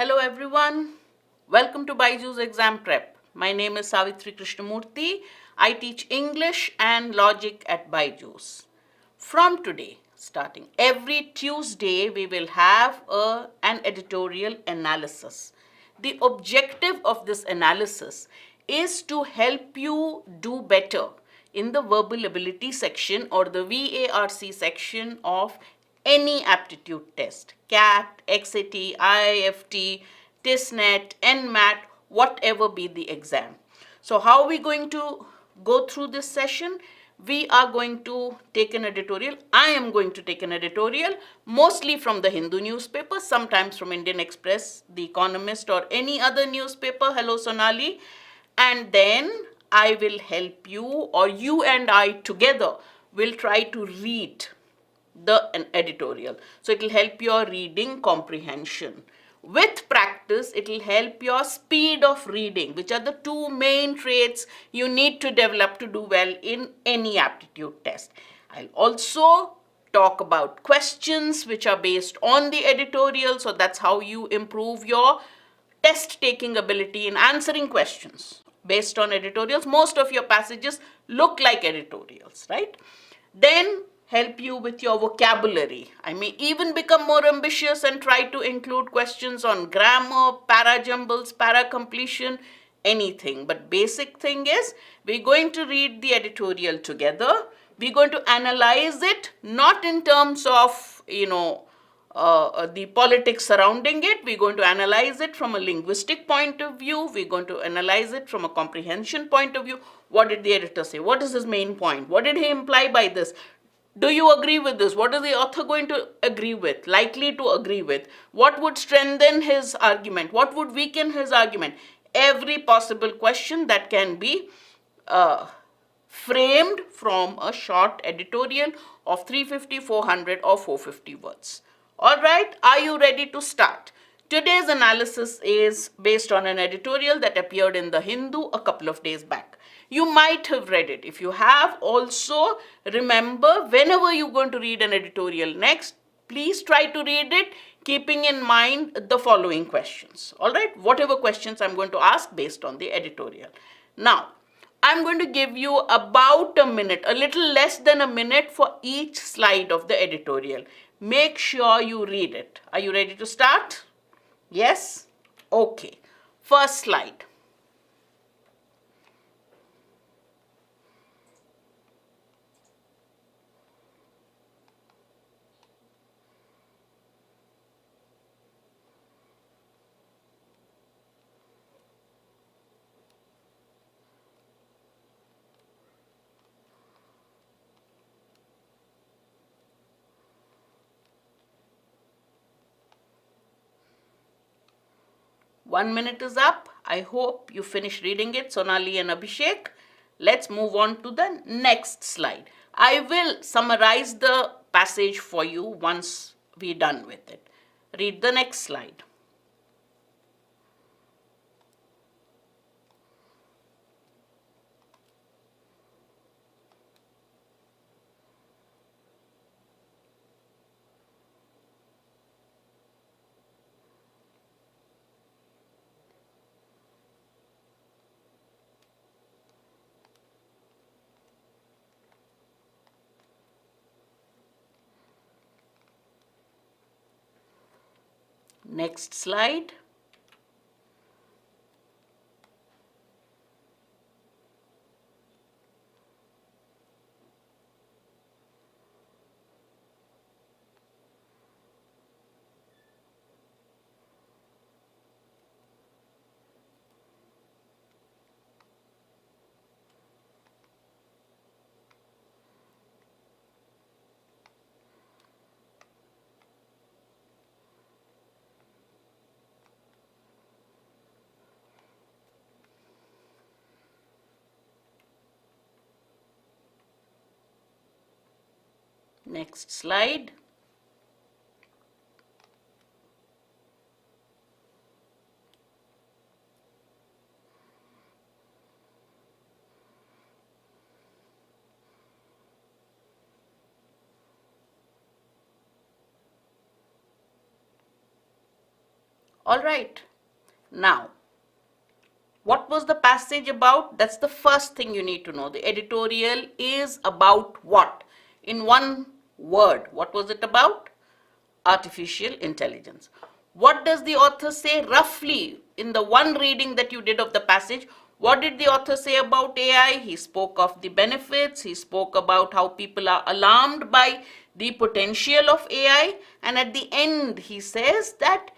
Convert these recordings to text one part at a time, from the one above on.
Hello everyone. Welcome to BYJU'S exam prep. My name is Savitri Krishnamurthy. I teach English and logic at BYJU'S. From today, starting every Tuesday, we will have an editorial analysis. The objective of this analysis is to help you do better in the verbal ability section or the VARC section of any aptitude test, CAT, XAT, IIFT, TISNET, NMAT, whatever be the exam. So how are we going to go through this session? We are going to take an editorial. I am going to take an editorial, mostly from the Hindu newspaper, sometimes from Indian Express, The Economist, or any other newspaper. Hello, Sonali. And then I will help you, or you and I together will try to read an editorial. So it will help your reading comprehension. With practice, it will help your speed of reading, which are the two main traits you need to develop to do well in any aptitude test. I'll also talk about questions which are based on the editorial. So that's how you improve your test taking ability in answering questions based on editorials. Most of your passages look like editorials, right? Then help you with your vocabulary. I may even become more ambitious and try to include questions on grammar, para-jumbles, para-completion, anything. But basic thing is, we're going to read the editorial together. We're going to analyze it, not in terms of, the politics surrounding it. We're going to analyze it from a linguistic point of view. We're going to analyze it from a comprehension point of view. What did the editor say? What is his main point? What did he imply by this? Do you agree with this? What is the author going to agree with, likely to agree with? What would strengthen his argument? What would weaken his argument? Every possible question that can be framed from a short editorial of 350, 400, or 450 words. All right, are you ready to start? Today's analysis is based on an editorial that appeared in the Hindu a couple of days back. You might have read it. If you have, also remember, whenever you're going to read an editorial next, please try to read it keeping in mind the following questions. All right, whatever questions I'm going to ask based on the editorial. Now, I'm going to give you about a minute, a little less than a minute for each slide of the editorial. Make sure you read it. Are you ready to start? Yes? Okay. First slide. One minute is up. I hope you finish reading it, Sonali and Abhishek. Let's move on to the next slide. I will summarize the passage for you once we're done with it. Read the next slide. Next slide. Next slide. All right. Now, what was the passage about? That's the first thing you need to know. The editorial is about what? In one word, what was it about? Artificial intelligence. What does the author say roughly in the one reading that you did of the passage? What did the author say about AI? He spoke of the benefits, he spoke about how people are alarmed by the potential of AI, and at the end he says that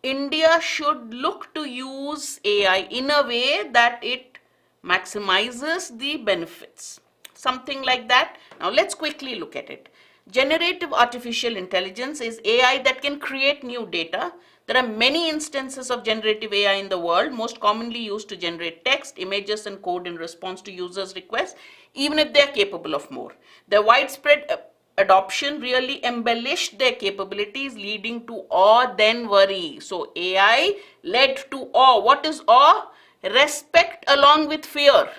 India should look to use AI in a way that it maximizes the benefits. Something like that. Now let's quickly look at it. Generative artificial intelligence is AI that can create new data. There are many instances of generative AI in the world, most commonly used to generate text, images, and code in response to users' requests, even if they are capable of more. Their widespread adoption really embellished their capabilities, leading to awe, then worry. So AI led to awe. What is awe? Respect along with fear.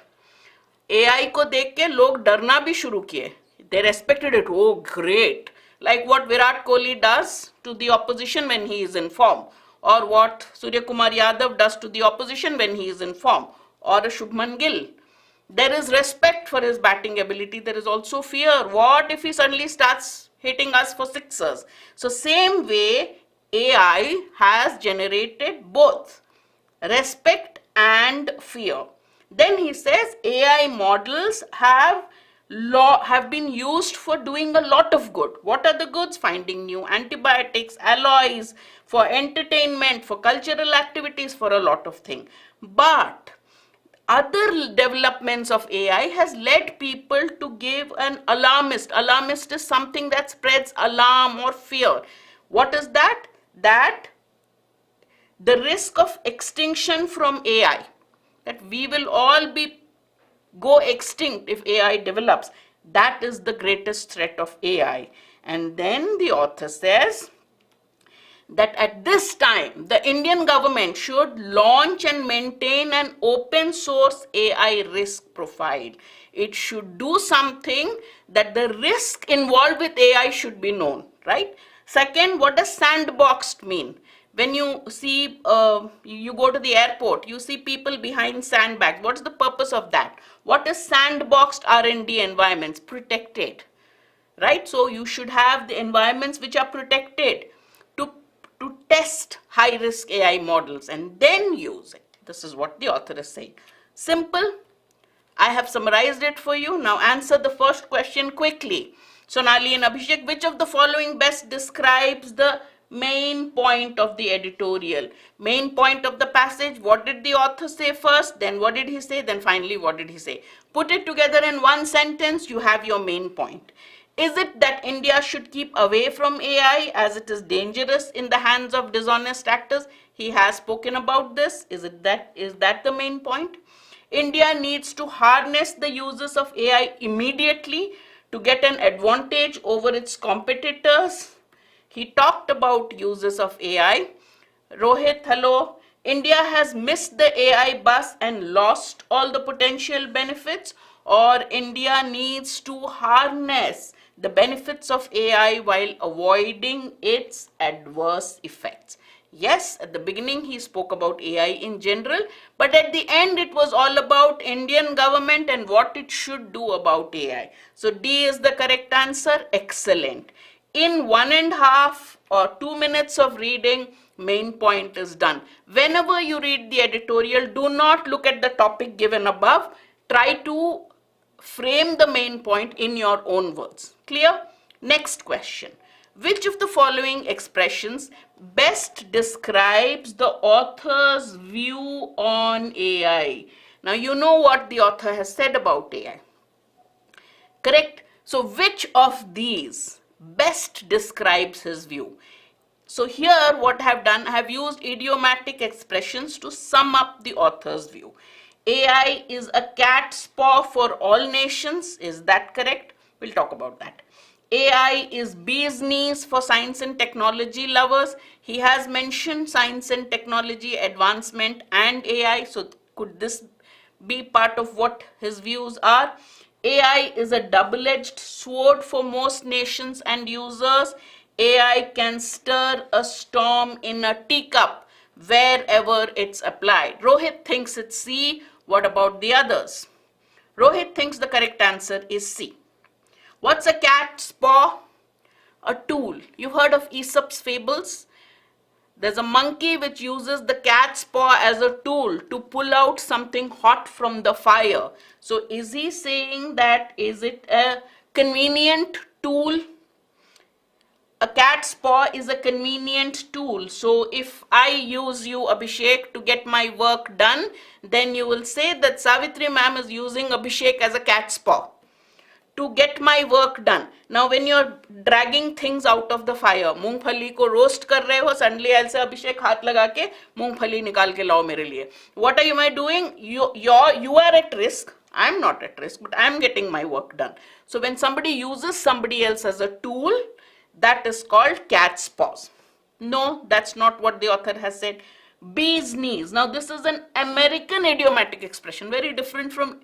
AI को देख के लोग डरना भी शुरू किए. They respected it. Oh, great. Like what Virat Kohli does to the opposition when he is in form, or what Surya Kumar Yadav does to the opposition when he is in form, or a Shubman Gill. There is respect for his batting ability. There is also fear. What if he suddenly starts hitting us for sixers? So same way, AI has generated both respect and fear. Then he says AI models have been used for doing a lot of good. What are the goods? Finding new antibiotics, alloys, for entertainment, for cultural activities, for a lot of things. But other developments of AI has led people to give an alarmist. Alarmist is something that spreads alarm or fear. What is that? That the risk of extinction from AI, that we will all go extinct if AI develops. That is the greatest threat of AI. And then the author says that at this time, the Indian government should launch and maintain an open source AI risk profile. It should do something that the risk involved with AI should be known, right? Second, what does sandboxed mean? When you see, you go to the airport, you see people behind sandbags. What's the purpose of that? What is sandboxed R&D environments? Protected, right? So you should have the environments which are protected to test high-risk AI models and then use it. This is what the author is saying. Simple. I have summarized it for you. Now answer the first question quickly. Sonali and Abhishek, which of the following best describes the main point of the editorial? Main point of the passage, what did the author say first? Then what did he say? Then finally, what did he say? Put it together in one sentence, you have your main point. Is it that India should keep away from AI as it is dangerous in the hands of dishonest actors? He has spoken about this. Is that the main point? India needs to harness the uses of AI immediately to get an advantage over its competitors. He talked about uses of AI. Rohit, hello. India has missed the AI bus and lost all the potential benefits, or India needs to harness the benefits of AI while avoiding its adverse effects. Yes, at the beginning he spoke about AI in general, but at the end it was all about Indian government and what it should do about AI. So D is the correct answer. Excellent. In 1.5 or 2 minutes of reading, main point is done. Whenever you read the editorial, do not look at the topic given above. Try to frame the main point in your own words. Clear? Next question. Which of the following expressions best describes the author's view on AI? Now you know what the author has said about AI. Correct? So which of these best describes his view? So here what I have done, I have used idiomatic expressions to sum up the author's view. AI is a cat's paw for all nations. Is that correct? We'll talk about that. AI is bee's knees for science and technology lovers. He has mentioned science and technology advancement and AI. So could this be part of what his views are? AI is a double-edged sword for most nations and users. AI can stir a storm in a teacup. wherever it's applied. Rohit thinks it's C. What about the others? Rohit thinks the correct answer is C. What's a cat's paw? A tool. You've heard of Aesop's fables? There's a monkey which uses the cat's paw as a tool to pull out something hot from the fire. So is he saying that is it a convenient tool? A cat's paw is a convenient tool. So if I use you, Abhishek, to get my work done, then you will say that Savitri ma'am is using Abhishek as a cat's paw to get my work done. Now when you're dragging things out of the fire, मूंगफली को roast कर रहे हो, suddenly I'll say अभिषेक हाथ लगा के मूंगफली निकाल के लाओ मेरे लिए. What are you doing? You are at risk. I'm not at risk, but I'm getting my work done. So when somebody uses somebody else as a tool, that is called cat's paws. No, that's not what the author has said. Bee's knees. Now this is an American idiomatic expression, very different from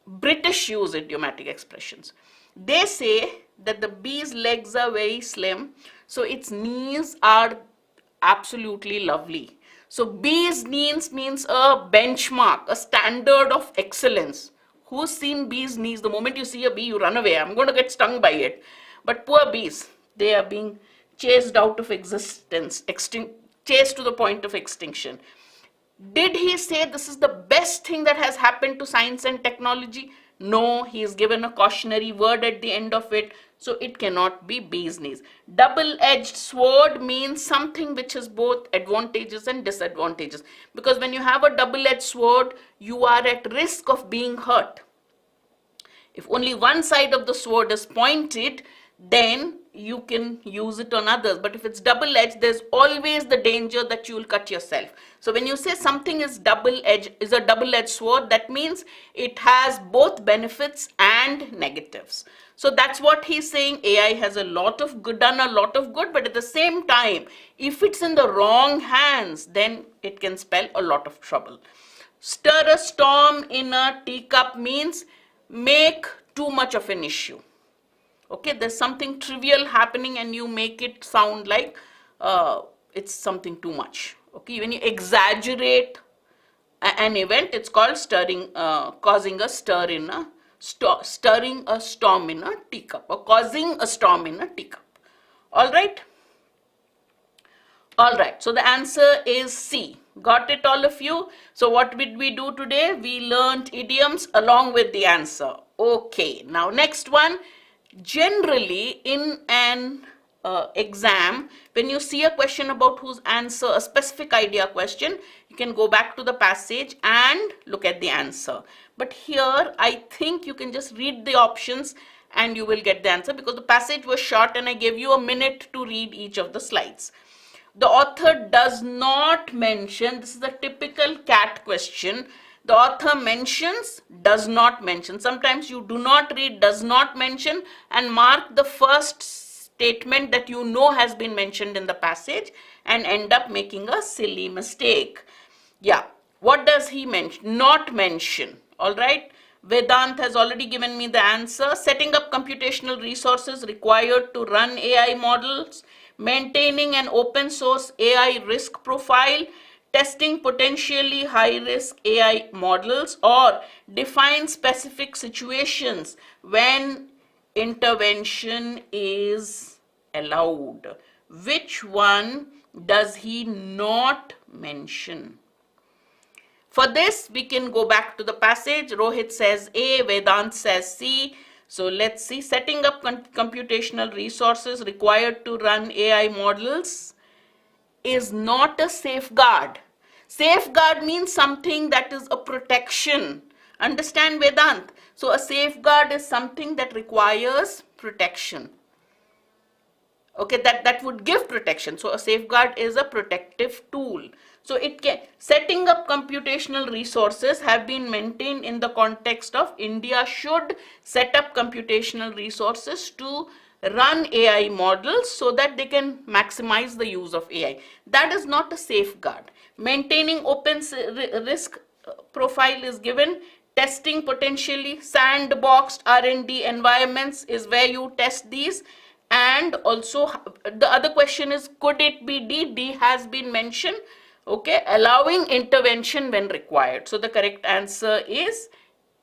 British use idiomatic expressions. They say that the bee's legs are very slim, so its knees are absolutely lovely. So bee's knees means a benchmark, a standard of excellence. Who's seen bee's knees? The moment you see a bee, you run away. I'm going to get stung by it. But poor bees, they are being chased out of existence, chased to the point of extinction. Did he say this is the best thing that has happened to science and technology? No, he is given a cautionary word at the end of it, so it cannot be bee's knees. Double-edged sword means something which has both advantages and disadvantages. Because when you have a double-edged sword, you are at risk of being hurt. If only one side of the sword is pointed, then you can use it on others. But if it's double-edged, there's always the danger that you will cut yourself. So when you say something is double-edged, is a double-edged sword, that means it has both benefits and negatives. So that's what he's saying. AI has a lot of good, done a lot of good, but at the same time, if it's in the wrong hands, then it can spell a lot of trouble. Stir a storm in a teacup means make too much of an issue. Okay, there's something trivial happening and you make it sound like it's something too much. Okay, when you exaggerate an event, it's called stirring, causing a stir in a stirring a storm in a teacup, or causing a storm in a teacup. All right. All right. So the answer is C. Got it, all of you? So what did we do today? We learned idioms along with the answer. Okay. Now next one. Generally, in an exam, when you see a question about whose answer, a specific idea question, you can go back to the passage and look at the answer. But here, I think you can just read the options and you will get the answer, because the passage was short and I gave you a minute to read each of the slides. The author does not mention, this is a typical CAT question. The author mentions, does not mention. Sometimes you do not read does not mention and mark the first statement that you know has been mentioned in the passage and end up making a silly mistake. Yeah, what does he mention? Not mention. All right. Vedant has already given me the answer. Setting up computational resources required to run AI models, maintaining an open source AI risk profile, testing potentially high-risk AI models, or define specific situations when intervention is allowed. Which one does he not mention? For this, we can go back to the passage. Rohit says A, Vedant says C. So let's see. Setting up computational resources required to run AI models is not a safeguard. Safeguard means something that is a protection. Understand, Vedant? So a safeguard is something that requires protection. Okay, that would give protection. So a safeguard is a protective tool. So it can, setting up computational resources have been maintained in the context of India should set up computational resources to run AI models so that they can maximize the use of AI. That is not a safeguard. Maintaining open risk profile is given. Testing potentially sandboxed R&D environments is where you test these. And also the other question is, could it be D? D has been mentioned. Okay, allowing intervention when required. So the correct answer is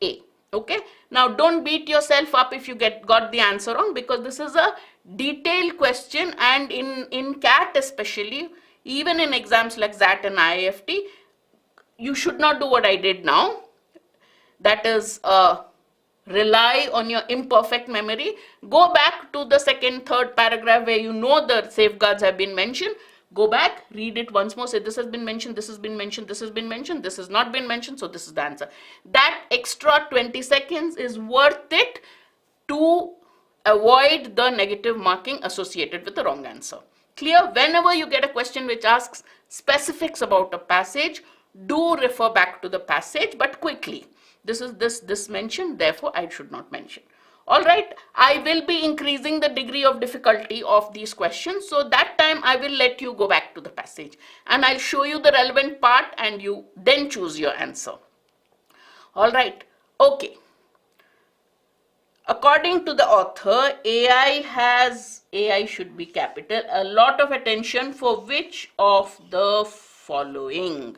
A. Okay, now don't beat yourself up if you got the answer wrong, because this is a detailed question, and in CAT especially, even in exams like XAT and IIFT, you should not do what I did now. That is rely on your imperfect memory. Go back to the second, third paragraph where you know the safeguards have been mentioned. Go back, read it once more, say this has been mentioned, this has been mentioned, this has been mentioned, this has not been mentioned, so this is the answer. That extra 20 seconds is worth it to avoid the negative marking associated with the wrong answer. Clear? Whenever you get a question which asks specifics about a passage, do refer back to the passage, but quickly. This is this mentioned, therefore I should not mention. All right, I will be increasing the degree of difficulty of these questions, so that time I will let you go back to the passage and I'll show you the relevant part and you then choose your answer. All right, okay. According to the author, AI should be capital, a lot of attention for which of the following?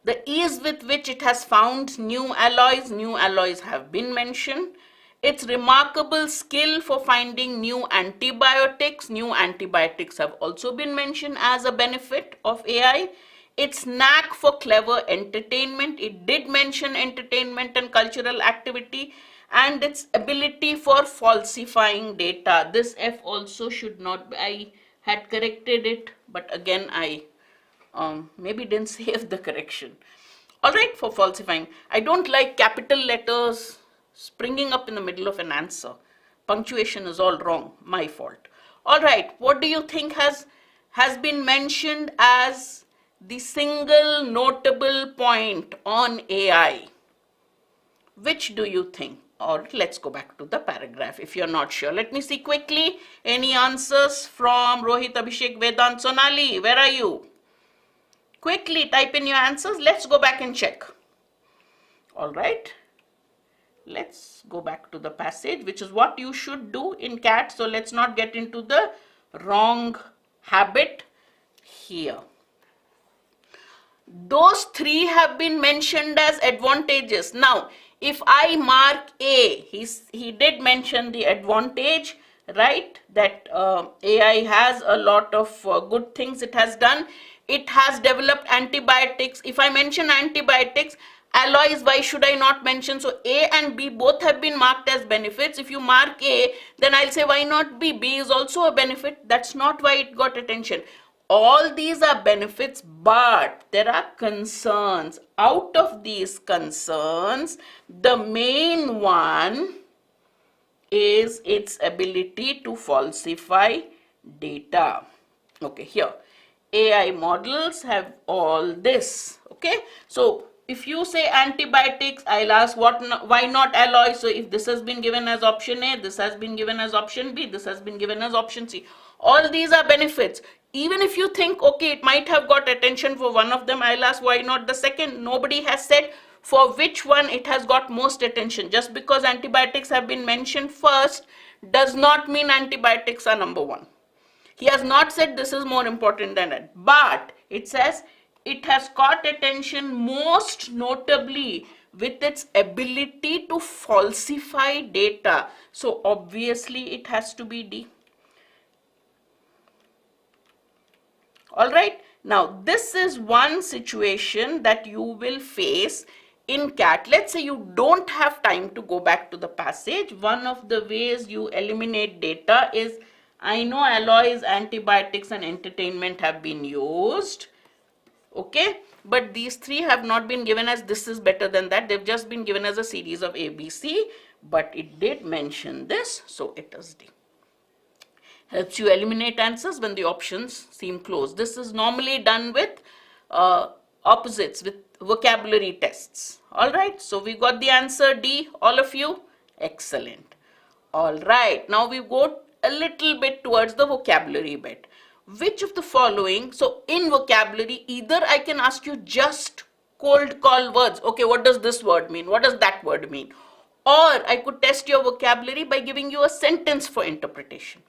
The ease with which it has found new alloys have been mentioned. Its remarkable skill for finding new antibiotics have also been mentioned as a benefit of AI. Its knack for clever entertainment, it did mention entertainment and cultural activity, and its ability for falsifying data. This F also should not be, I had corrected it, but again I maybe didn't save the correction. All right, for falsifying. I don't like capital letters springing up in the middle of an answer. Punctuation is all wrong, my fault. All right, what do you think has been mentioned as the single notable point on AI? Which do you think? Or let's go back to the paragraph if you're not sure. Let me see quickly. Any answers from Rohit, Abhishek, Vedant, Sonali? Where are you? Quickly type in your answers. Let's go back and check. All right. Let's go back to the passage, which is what you should do in CAT. So let's not get into the wrong habit here. Those three have been mentioned as advantages. Now, if I mark A, he did mention the advantage, right? That AI has a lot of good things it has done. It has developed antibiotics. If I mention antibiotics, alloys, why should I not mention? So A and B both have been marked as benefits. If you mark A, then I'll say why not B? B is also a benefit. That's not why it got attention. All these are benefits, but there are concerns. Out of these concerns, the main one is its ability to falsify data. Okay, here AI models have all this. Okay, so if you say antibiotics, I'll ask why not alloy? So if this has been given as option A, this has been given as option B, this has been given as option C. All these are benefits. Even if you think, okay, it might have got attention for one of them, I'll ask why not the second. Nobody has said for which one it has got most attention. Just because antibiotics have been mentioned first does not mean antibiotics are number one. He has not said this is more important than that, but it says it has caught attention most notably with its ability to falsify data. So obviously it has to be D. All right. Now this is one situation that you will face in CAT. Let's say you don't have time to go back to the passage. One of the ways you eliminate data is, I know alloys, antibiotics and entertainment have been used. Okay, but these three have not been given as this is better than that. They've just been given as a series of ABC, but it did mention this, so it is D. Helps you eliminate answers when the options seem close. This is normally done with opposites, with vocabulary tests. All right, so we got the answer D, all of you. Excellent. All right, now we go a little bit towards the vocabulary bit. Which of the following, so in vocabulary, either I can ask you just cold call words. Okay, what does this word mean? What does that word mean? Or I could test your vocabulary by giving you a sentence for interpretation.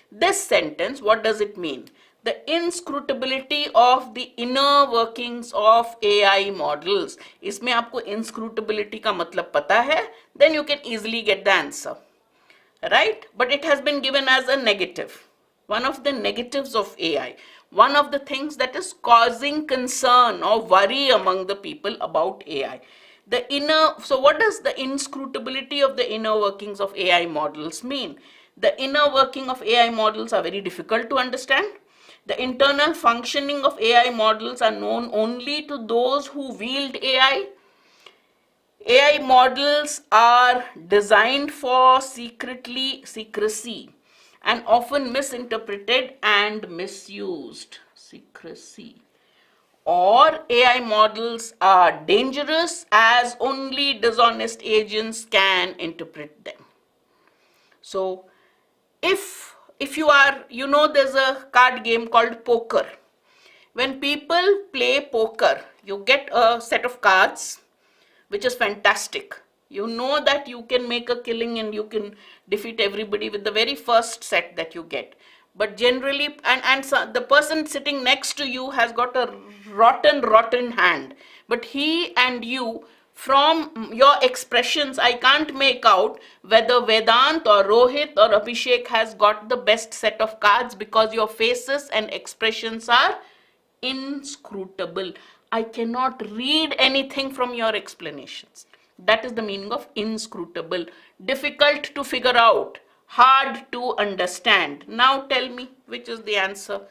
This sentence, what does it mean? the inscrutability of the inner workings of AI models. इसमें आपको inscrutability का मतलब पता है, then you can easily get the answer, right? But it has been given as a negative. One of the negatives of AI, one of the things that is causing concern or worry among the people about AI. So what does the inscrutability of the inner workings of AI models mean? The inner working of AI models are very difficult to understand. The internal functioning of AI models are known only to those who wield AI. AI models are designed for secrecy and often misinterpreted and misused. Secrecy. Or AI models are dangerous as only dishonest agents can interpret them. So if you are, there's a card game called poker. When people play poker, you get a set of cards, which is fantastic. You know that you can make a killing and you can defeat everybody with the very first set that you get. But generally, and so the person sitting next to you has got a rotten hand. But he and you, from your expressions, I can't make out whether Vedant or Rohit or Abhishek has got the best set of cards, because your faces and expressions are inscrutable. I cannot read anything from your explanations. That is the meaning of inscrutable. Difficult to figure out, hard to understand. Now tell me, which is the answer?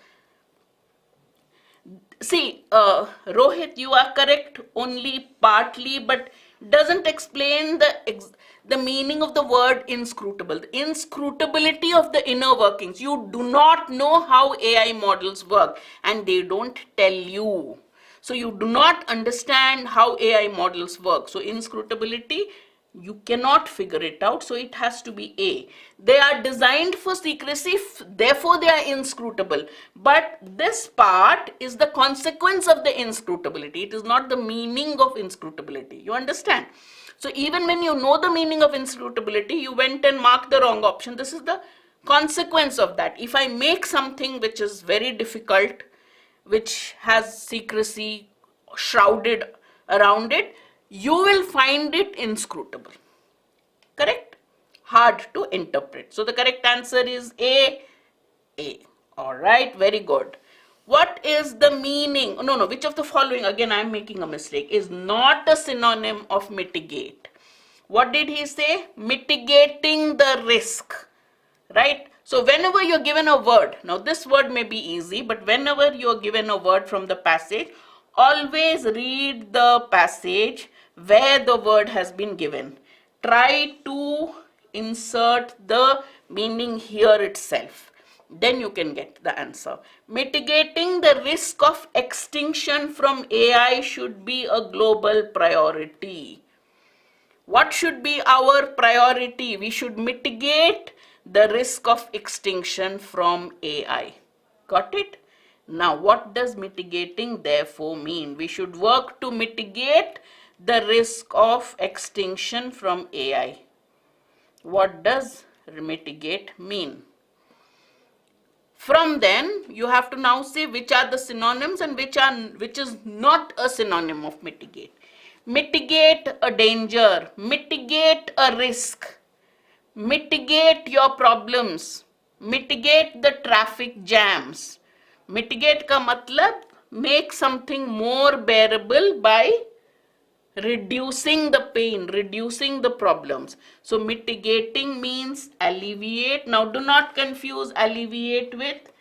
See, Rohit, you are correct only partly, but doesn't explain the meaning of the word inscrutable. The inscrutability of the inner workings. You do not know how AI models work, and they don't tell you. So you do not understand how AI models work. So inscrutability, you cannot figure it out, so it has to be A. They are designed for secrecy, therefore they are inscrutable. But this part is the consequence of the inscrutability. It is not the meaning of inscrutability. You understand? So even when you know the meaning of inscrutability, you went and marked the wrong option. This is the consequence of that. If I make something which is very difficult, which has secrecy shrouded around it, you will find it inscrutable. Correct? Hard to interpret. So the correct answer is A. All right, very good. What is the meaning? No, which of the following, again I am making a mistake, is not a synonym of mitigate? What did he say? Mitigating the risk, right? So whenever you're given a word, now this word may be easy, but whenever you're given a word from the passage, always read the passage where the word has been given. Try to insert the meaning here itself. Then you can get the answer. Mitigating the risk of extinction from AI should be a global priority. What should be our priority? We should mitigate the risk of extinction from AI. Got it? Now, what does mitigating therefore mean? We should work to mitigate the risk of extinction from AI. What does mitigate mean? From then, you have to now say which are the synonyms and which is not a synonym of mitigate. Mitigate a danger, mitigate a risk, mitigate your problems, mitigate the traffic jams. Mitigate ka matlab make something more bearable by reducing the pain, reducing the problems. So mitigating means alleviate. Now do not confuse alleviate with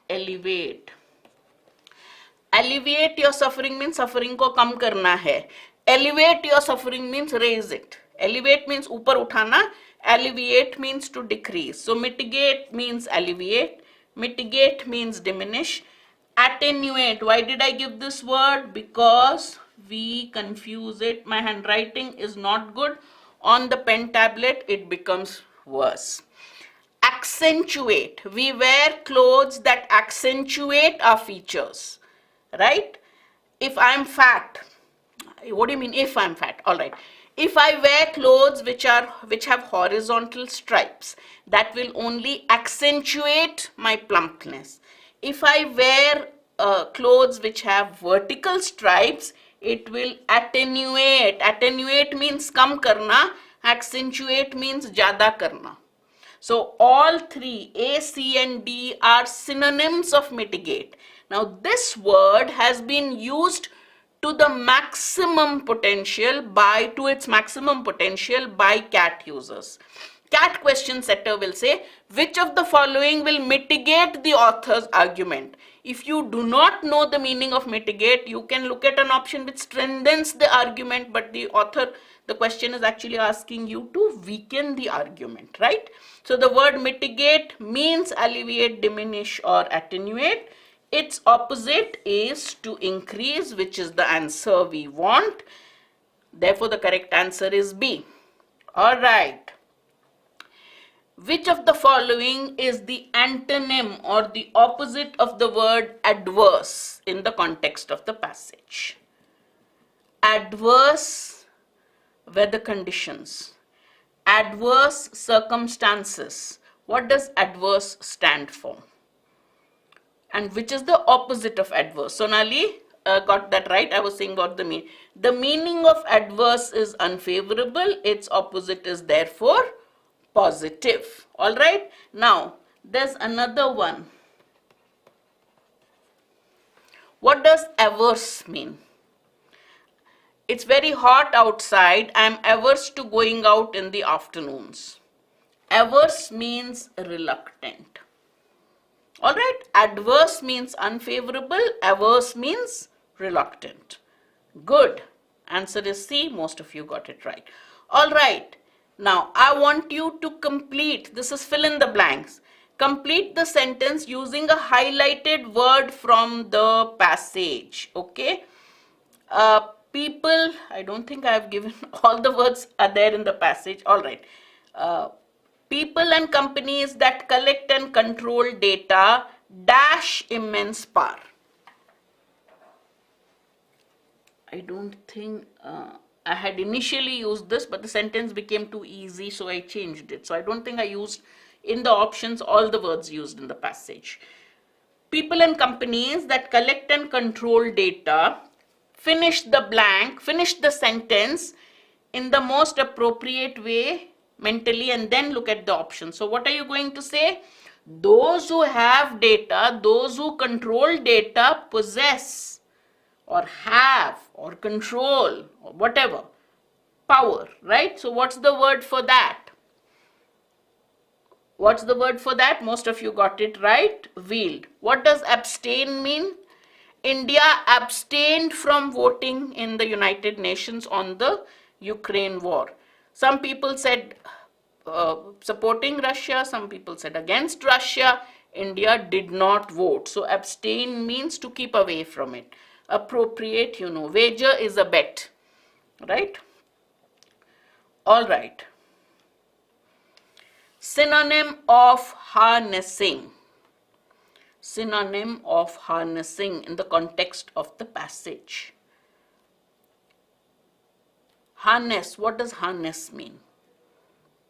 elevate. Alleviate your suffering means suffering ko kam karna hai. Elevate your suffering means raise it. Elevate means upar uthana. Alleviate means to decrease. So mitigate means alleviate. Mitigate means diminish. Attenuate. Why did I give this word? Because we confuse it. My handwriting is not good. On the pen tablet, it becomes worse. Accentuate. We wear clothes that accentuate our features. Right? If I'm fat, what do you mean if I'm fat? All right. If I wear clothes which have horizontal stripes, that will only accentuate my plumpness. If I wear clothes which have vertical stripes, it will attenuate. Attenuate means kam karna, accentuate means jada karna. So all three, A, C and D, are synonyms of mitigate. Now this word has been used to its maximum potential by CAT users. CAT question setter will say, which of the following will mitigate the author's argument? If you do not know the meaning of mitigate, you can look at an option which strengthens the argument, but the question is actually asking you to weaken the argument, right? So the word mitigate means alleviate, diminish or attenuate. Its opposite is to increase, which is the answer we want. Therefore, the correct answer is B. All right. Which of the following is the antonym or the opposite of the word adverse in the context of the passage? Adverse weather conditions, adverse circumstances. What does adverse stand for? And which is the opposite of adverse? Sonali got that right. I was saying about the meaning. The meaning of adverse is unfavorable. Its opposite is therefore positive. All right. Now, there's another one. What does averse mean? It's very hot outside. I'm averse to going out in the afternoons. Averse means reluctant. All right. Adverse means unfavorable. Averse means reluctant. Good. Answer is C. Most of you got it right. All right. Now, I want you to complete, this is fill in the blanks. Complete the sentence using a highlighted word from the passage. Okay. People, I don't think I have given all the words are there in the passage. All right. People and companies that collect and control data dash immense power. I don't think I had initially used this, but the sentence became too easy, so I changed it. So I don't think I used in the options all the words used in the passage. People and companies that collect and control data, finish the blank, finish the sentence in the most appropriate way mentally, and then look at the options. So what are you going to say? Those who have data, those who control data possess or have or control or whatever power, right? So what's the word for that? What's the word for that? Most of you got it right. Wield. What does abstain mean? India abstained from voting in the United Nations on the Ukraine war. Some people said supporting Russia, some people said against Russia. India did not vote. So abstain means to keep away from it. Appropriate, you know. Wager is a bet, right? All right. Synonym of harnessing. Synonym of harnessing in the context of the passage. Harness. What does harness mean?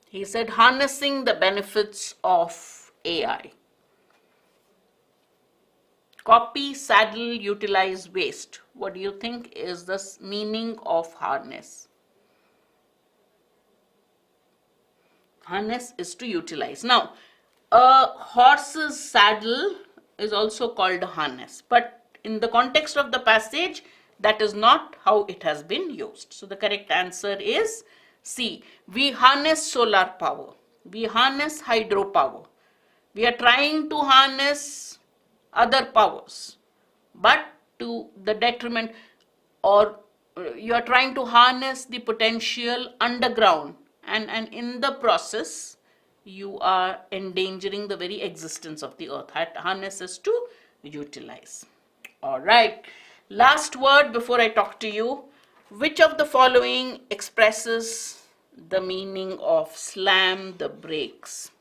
He said harnessing the benefits of AI. Copy, saddle, utilize, waste. What do you think is the meaning of harness? Harness is to utilize. Now, a horse's saddle is also called a harness, but in the context of the passage, that is not how it has been used. So the correct answer is C. We harness solar power. We harness hydropower. We are trying to harness other powers, but to the detriment, or you are trying to harness the potential underground, and in the process you are endangering the very existence of the earth. Harness is to utilize. All right, last word before I talk to you. Which of the following expresses the meaning of slam the brakes?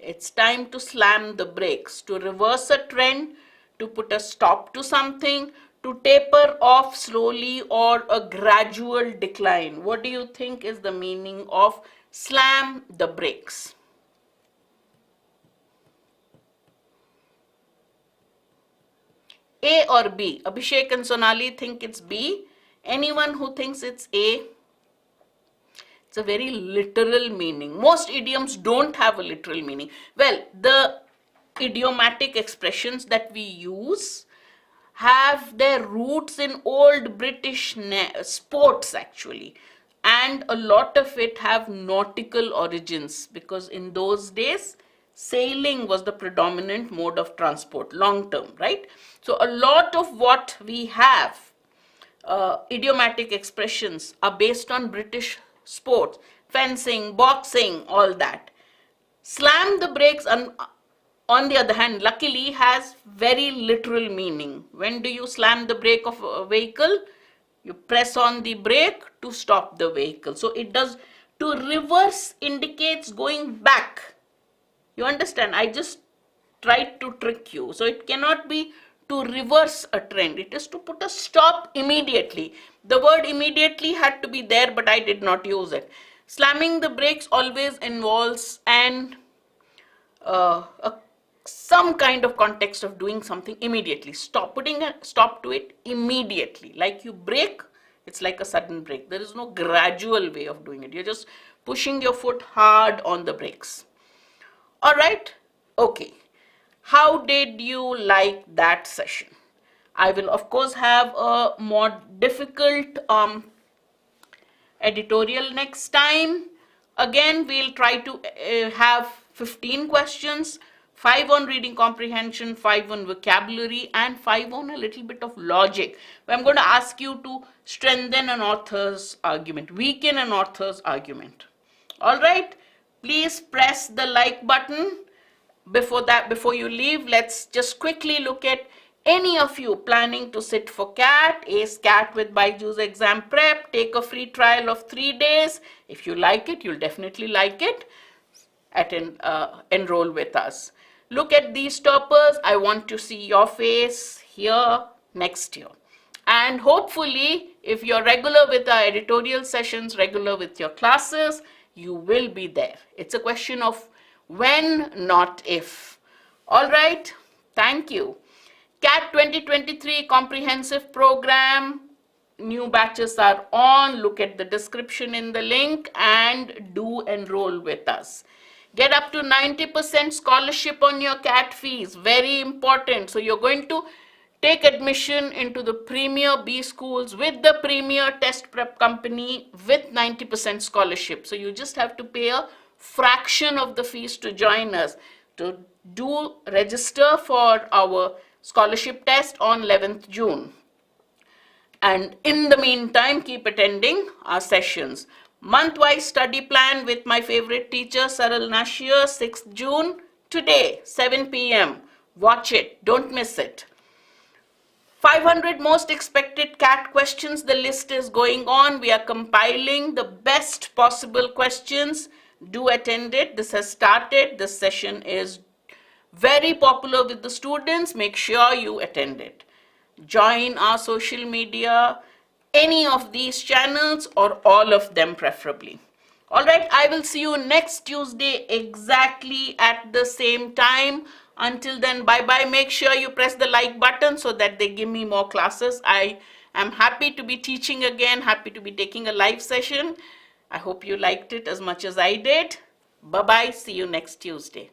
It's time to slam the brakes, to reverse a trend, to put a stop to something, to taper off slowly, or a gradual decline. What do you think is the meaning of slam the brakes? A or B? Abhishek and Sonali think it's B. Anyone who thinks it's A? It's a very literal meaning. Most idioms don't have a literal meaning. Well, the idiomatic expressions that we use have their roots in old British sports actually, and a lot of it have nautical origins, because in those days sailing was the predominant mode of transport long term, right? So a lot of what we have idiomatic expressions are based on British sports, fencing, boxing, all that. Slam the brakes, on the other hand, luckily has very literal meaning. When do you slam the brake of a vehicle? You press on the brake to stop the vehicle. So it does, to reverse indicates going back. You understand? I just tried to trick you. So it cannot be to reverse a trend. It is to put a stop immediately. The word immediately had to be there, but I did not use it. Slamming the brakes always involves some kind of context of doing something immediately. Putting a stop to it immediately. Like you brake, it's like a sudden brake. There is no gradual way of doing it. You're just pushing your foot hard on the brakes. All right? Okay. How did you like that session? I will of course have a more difficult editorial next time. Again, we'll try to have 15 questions, 5 on reading comprehension, 5 on vocabulary, and 5 on a little bit of logic. I'm going to ask you to strengthen an author's argument, weaken an author's argument. All right? Please press the like button. Before you leave, let's just quickly look at any of you planning to sit for CAT, ACE CAT with BYJU'S exam prep. Take a free trial of 3 days. If you like it, you'll definitely like it. Enroll with us. Look at these toppers. I want to see your face here next year. And hopefully, if you're regular with our editorial sessions, regular with your classes, you will be there. It's a question of when, not if. All right. Thank you. CAT 2023 comprehensive program. New batches are on. Look at the description in the link and do enroll with us. Get up to 90% scholarship on your CAT fees. Very important. So you're going to take admission into the premier B schools with the premier test prep company with 90% scholarship. So you just have to pay a fraction of the fees to join us, to register for our scholarship test on 11th June. And in the meantime, keep attending our sessions. Month-wise study plan with my favorite teacher, Saral Nashir, 6th June, today, 7 p.m. Watch it. Don't miss it. 500 most expected CAT questions. The list is going on. We are compiling the best possible questions. Do attend it. This has started. This session is very popular with the students. Make sure you attend it. Join our social media, any of these channels or all of them preferably. All right, I will see you next Tuesday exactly at the same time. Until then, bye-bye. Make sure you press the like button so that they give me more classes. I am happy to be teaching again, happy to be taking a live session. I hope you liked it as much as I did. Bye-bye. See you next Tuesday.